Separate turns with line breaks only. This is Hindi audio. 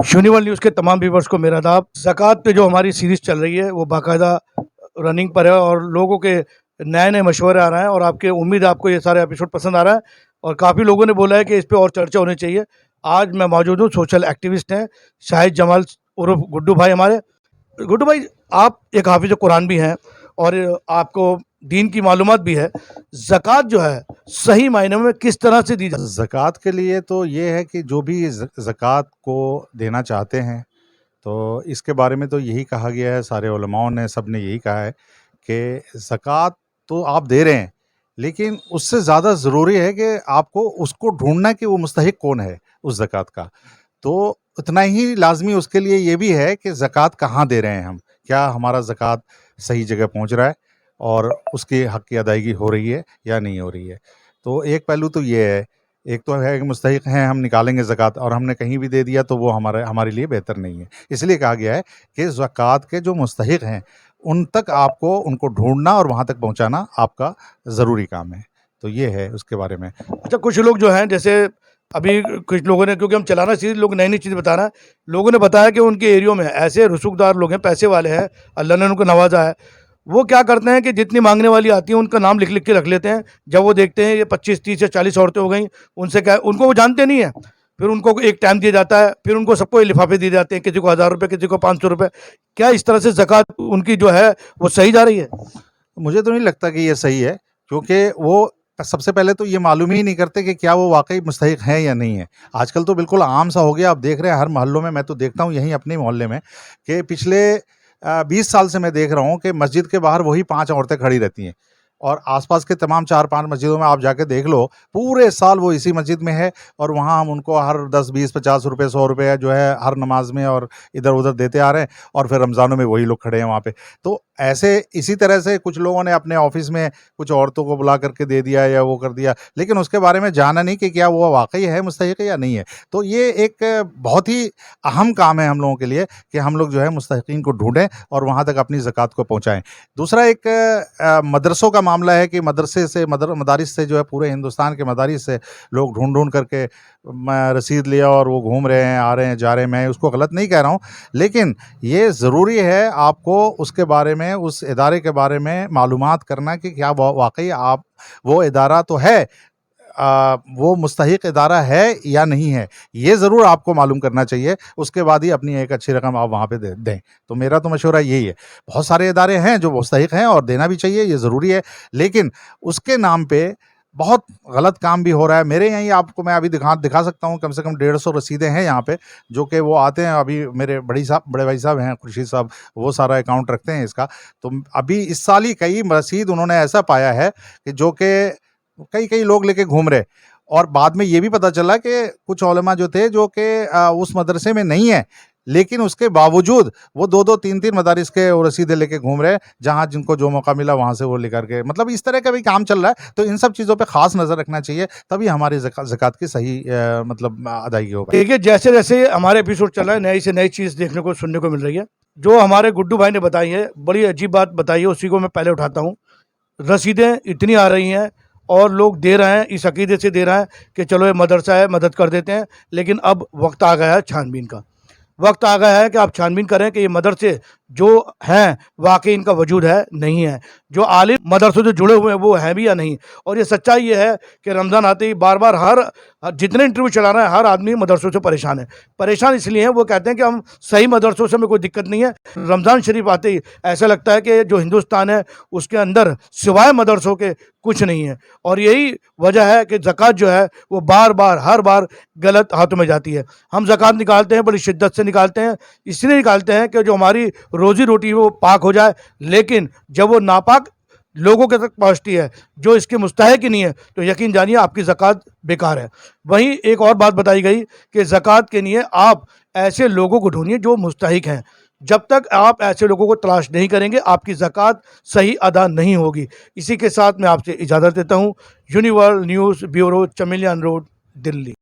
यूनिवर्ल न्यूज़ के तमाम व्यूवर्स को मेरा आदाब। ज़कात पे जो हमारी सीरीज़ चल रही है वो बाकायदा रनिंग पर है और लोगों के नए-नए मशवरे आ रहे हैं और आपके उम्मीद है आपको ये सारा एपिसोड पसंद आ रहा है और काफ़ी लोगों ने बोला है कि इस पे और चर्चा होनी चाहिए। आज मैं मौजूद हूँ, सोशल एक्टिविस्ट हैं शाहिद जमाल उर्फ गुड्डू भाई हमारे। गुड्डू भाई, आप एक हाफिज़ कुरान भी हैं और आपको दीन की मालूमात भी है। ज़कात जो है सही मायने में किस तरह से दी जाती है?
ज़कात के लिए तो ये है कि जो भी ज़कात को देना चाहते हैं, तो इसके बारे में तो यही कहा गया है, सारे उलमाओं ने, सब ने यही कहा है कि ज़कात तो आप दे रहे हैं, लेकिन उससे ज़्यादा ज़रूरी है कि आपको उसको ढूँढना कि वो मुस्तहिक कौन है उस ज़कात का। तो उतना ही लाज़मी उसके लिए ये भी है कि ज़कात कहाँ दे रहे हैं हम? क्या हमारा ज़कात सही जगह पहुँच रहा है और उसके हक़ की अदायगी हो रही है या नहीं हो रही है? तो एक पहलू तो ये है। एक तो है कि मुस्तहिक हैं, हम निकालेंगे ज़कात और हमने कहीं भी दे दिया तो वो हमारे लिए बेहतर नहीं है। इसलिए कहा गया है कि ज़कात के जो मुस्तहिक हैं, उन तक आपको उनको ढूँढना और वहाँ तक पहुँचाना आपका ज़रूरी काम है। तो ये है उसके बारे में।
अच्छा, कुछ लोग जो हैं जैसे अभी कुछ लोगों ने, क्योंकि हम चलाना सीरीज, लोग नई नई चीज़ बता रहे हैं। लोगों ने बताया कि उनके एरियो में ऐसे रसूखदार लोग हैं, पैसे वाले हैं, अल्लाह ने उनको नवाजा है। वो क्या करते हैं कि जितनी मांगने वाली आती है उनका नाम लिख लिख के रख लेते हैं। जब वो देखते हैं ये 25 30 या 40 औरतें हो गई, उनसे क्या, उनको वो जानते नहीं है। फिर उनको एक टाइम दिया जाता है, फिर उनको सबको ये लिफाफे दिए जाते हैं, किसी को 1000 रुपये, किसी को 500 रुपये। क्या इस तरह से ज़कात उनकी जो है वो सही जा रही है?
मुझे तो नहीं लगता कि ये सही है, क्योंकि वो सबसे पहले तो ये मालूम ही नहीं करते कि क्या वो वाक़ई मुस्तहिक हैं या नहीं है। आजकल तो बिल्कुल आम सा हो गया, आप देख रहे हैं हर मोहल्लों में। मैं तो देखता हूँ यहीं अपने मोहल्ले में कि पिछले 20 साल से मैं देख रहा हूँ कि मस्जिद के बाहर वही 5 औरतें खड़ी रहती हैं और आस-पास के तमाम 4-5 मस्जिदों में आप जाके देख लो, पूरे साल वो इसी मस्जिद में है और वहाँ हम उनको हर 10, 20, 50 रुपए, 100 रुपए जो है हर नमाज में और इधर-उधर देते आ रहे हैं और फिर रमज़ानों में वही लोग खड़े हैं वहाँ पे। तो ऐसे इसी तरह से कुछ लोगों ने अपने ऑफ़िस में कुछ औरतों को बुला करके दे दिया या वो कर दिया, लेकिन उसके बारे में जाना नहीं कि क्या वो वाक़ई है मुस्तहिक या नहीं है। तो ये एक बहुत ही अहम काम है हम लोगों के लिए कि हम लोग जो है मुस्तहिकीन को ढूँढें और वहाँ तक अपनी ज़कात को पहुँचाएँ। दूसरा एक मदरसों का मामला है कि मदरसे से मदारिस से जो है पूरे हिंदुस्तान के मदारिस से लोग ढूँढ-ढूँढ करके रसीद लिया और वो घूम रहे हैं, आ रहे हैं, जा रहे हैं। मैं उसको गलत नहीं कह रहा हूँ, लेकिन ये ज़रूरी है आपको उसके बारे में, उस इदारे के बारे में मालूमात करना कि क्या वाक़ई आप वो इदारा तो है, वो मुस्तहिक इदारा है या नहीं है, ये ज़रूर आपको मालूम करना चाहिए। उसके बाद ही अपनी एक अच्छी रकम आप वहाँ पे दे दें। तो मेरा तो मशवरा यही है। बहुत सारे इदारे हैं जो मुस्तहिक हैं और देना भी चाहिए, ये ज़रूरी है, लेकिन उसके नाम पे बहुत गलत काम भी हो रहा है। मेरे यहाँ ही आपको मैं अभी दिखा सकता हूँ, कम से कम 150 रसीदें हैं यहाँ पे, जो कि वो आते हैं। अभी मेरे बड़े भाई साहब हैं खुर्शीद साहब, वो सारा अकाउंट रखते हैं इसका। तो अभी इस साल ही कई रसीद उन्होंने ऐसा पाया है कि जो कि कई लोग लेके घूम रहे और बाद में ये भी पता चला कि कुछ उलमा जो थे जो कि उस मदरसे में नहीं है, लेकिन उसके बावजूद वो 2-2 3-3 मदारिस के वो रसीदें लेके घूम रहे हैं, जहाँ जिनको जो मौका मिला वहाँ से वो लेकर के, मतलब इस तरह का भी काम चल रहा है। तो इन सब चीज़ों पे ख़ास नज़र रखना चाहिए, तभी हमारी ज़कात की सही मतलब अदायगी हो पाएगी।
देखिए, जैसे-जैसे हमारे एपिसोड चल रहा है, नई से नई चीज़ देखने को, सुनने को मिल रही है। जो हमारे गुड्डू भाई ने बताई है, बड़ी अजीब बात बताई है, उसी को मैं पहले उठाता हूँ। रसीदें इतनी आ रही हैं और लोग दे रहे हैं, इस अकीदे से दे रहे हैं कि चलो ये मदरसा है, मदद कर देते हैं। लेकिन अब वक़्त आ गया है छानबीन का। वक़्त आ गया है कि आप छानबीन करें कि ये मदरसे जो हैं, वाक़ई इनका वजूद है, नहीं है। जो आलिम मदरसों से जुड़े हुए हैं, वो हैं भी या नहीं। और ये सच्चाई ये है कि रमज़ान आते ही बार-बार जितने इंटरव्यू चला रहे हैं, हर आदमी मदरसों से परेशान है। परेशान इसलिए हैं, वो कहते हैं कि हम सही मदरसों से, हमें कोई दिक्कत नहीं है। रमज़ान शरीफ आते ही ऐसा लगता है कि जो हिंदुस्तान है, उसके अंदर सिवाय मदरसों के कुछ नहीं है। और यही वजह है कि ज़कात जो है, वो बार-बार, हर बार गलत हाथों में जाती है। हम ज़कात निकालते हैं, बड़ी शिद्दत से निकालते हैं, इसलिए निकालते हैं कि जो हमारी रोज़ी-रोटी वो पाक हो जाए। लेकिन जब वो नापाक लोगों के तक पहुँचती है, जो इसके मुस्तहिक ही नहीं है, तो यकीन जानिए आपकी ज़कात बेकार है। वहीं एक और बात बताई गई कि ज़कात के लिए आप ऐसे लोगों को ढूँढिए जो मुस्तहिक हैं। जब तक आप ऐसे लोगों को तलाश नहीं करेंगे, आपकी ज़कात सही अदा नहीं होगी। इसी के साथ मैं आपसे इजाज़त देता हूँ। यूनिवर्ल न्यूज़ ब्यूरो, चमेलियान रोड, दिल्ली।